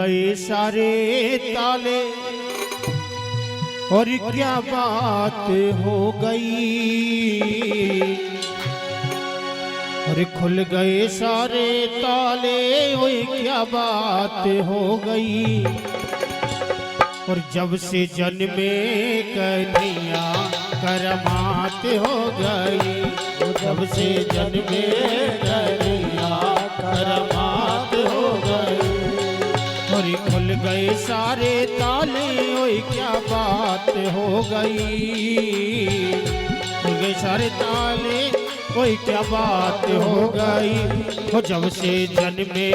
गए सारे ताले और क्या बात हो गई। और खुल गए सारे ताले और क्या बात हो गई। और जब से जन्मे कन्हैया करमात हो गई। जब से जन्मे कन्हैया करमात हो गई। और खुल गए सारे ताले ओए क्या बात हो गई। खुल गए सारे ताले ओए क्या बात हो गई। हो जब से जन्मे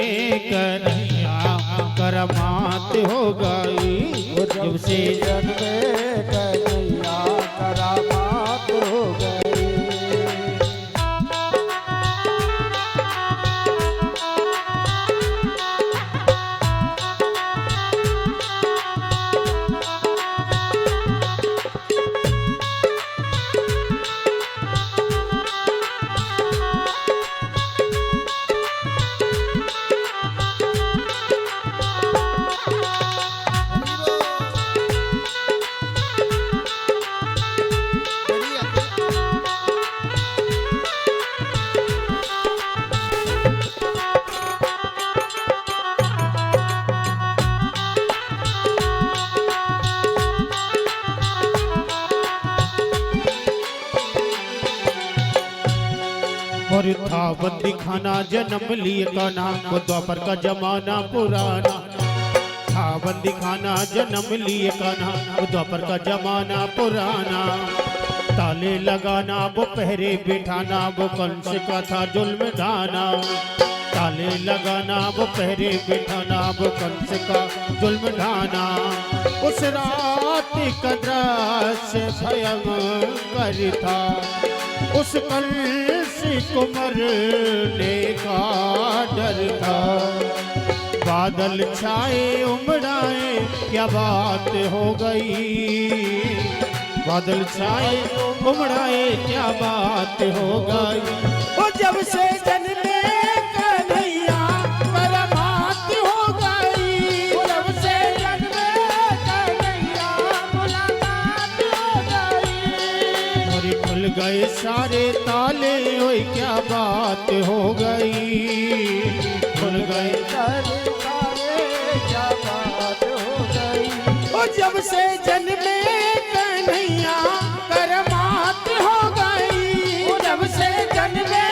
कन्हैया करमात हो गई। जब से जन्मे कन्हैया करमात हो गई। और था बंदी खाना जन्म लिए का नाम वो द्वापर का जमाना पुराना। था बंदी खाना जन्म लिए का नाम वो द्वापर का जमाना पुराना। ताले लगाना वो पहरे बिठाना वो कंस का था जुल्म ढाना। ताले लगाना वो पहरे बिठाना वो कंस का जुल्म ढाना। उस रात का दृश्य भयंकर था। उस कंस को मरने का डर था। बादल छाए उमड़ाए क्या बात हो गई। बादल छाए उमड़ाए क्या बात हो गई। वो जब से जन्मे कन्हैया करमात हो गई। जब से जन्मे कन्हैया मुलाकात हो गई। और खुल गए सारे ताले ओए क्या बात हो गई। खुल गए सारे ताले क्या बात हो गई। और जब से जन्मे कन्हैया करमात हो गई। जब से जन्मे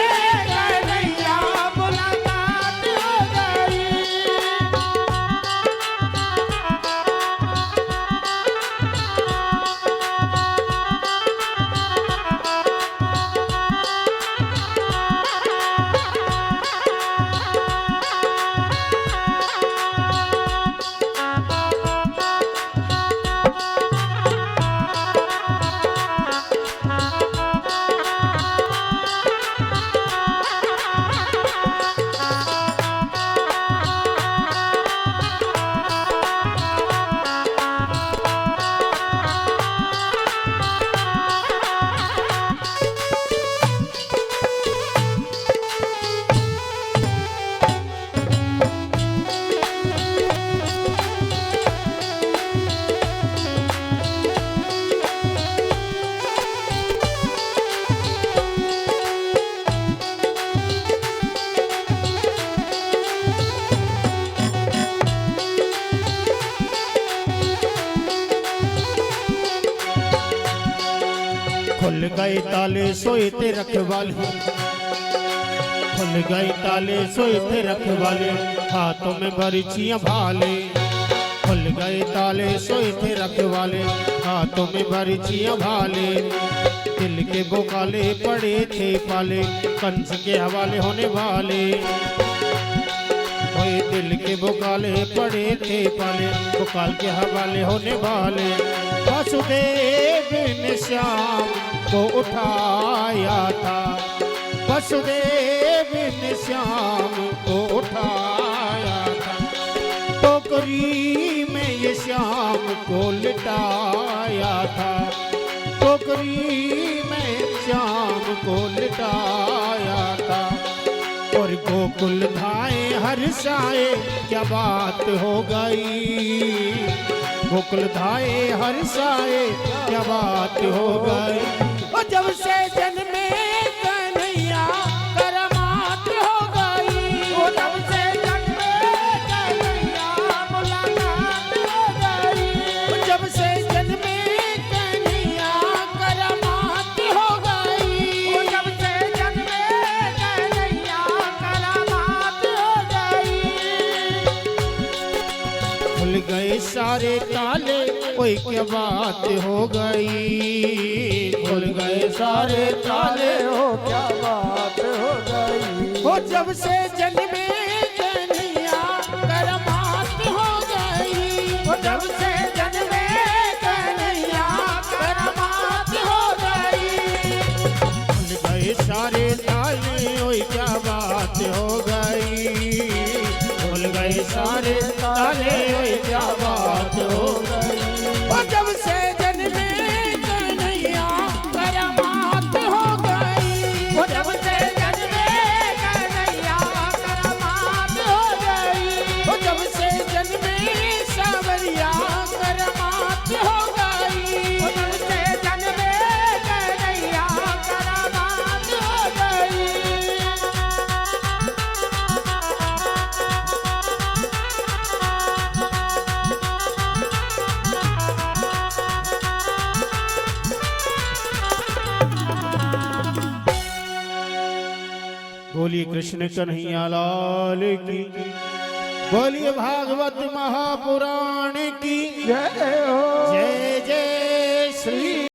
कन्हैया मुलाकात हो गई। खुल गए ताले सोए थे रखवाले। खुल गए ताले सोए थे रखवाले हाथों में बर्छियां भाले। खुल गए ताले सोए थे रखवाले हाथों में बर्छियां भाले। दिल के बोकाले पड़े थे पाले कंस के हवाले होने वाले। ओए दिल के बोकाले पड़े थे पाले बोकाल के हवाले होने वाले। वसुदेव ने श्याम को उठाया था। वसुदेव ने श्याम को उठाया था। टोकरी में ये श्याम को लिटाया था। टोकरी में श्याम को लिटाया था। और और गोकुल धाए हर्षाए क्या बात हो गई, गोकुल धाए हर्षाए क्या बात हो गई। और जब से जन्मे कन्हैया करामात हो गई, वो जब से जन्मे कन्हैया मुलाकात हो गई। जब से जन्मे कन्हैया करामात हो गई, वो जब से जन्मे कन्हैया करामात हो गई। खुल गए सारे ताले ओए क्या बात हो गई, खुल गए सारे ताले हो क्या बात हो गई। वो जब से जन्मे कन्हैया करामात हो गई, वो जब से जन्मे कन्हैया करामात हो गई। खुल गए सारे ताले ओए क्या बात हो गई, खुल गए सारे ताले ओए क्या बात हो गई। वो जब से जन्मे कन्हैया करामात हो गई, वो जब से जन्मे कन्हैया करामात हो गई। वो जब से जन्मे सावरिया करामात हो गई, वो जब से जन्मे कन्हैया करामात हो गई। बोलिए कृष्ण कन्हैया लाल की, बोलिए भागवत महापुराण की जय हो जय जय श्री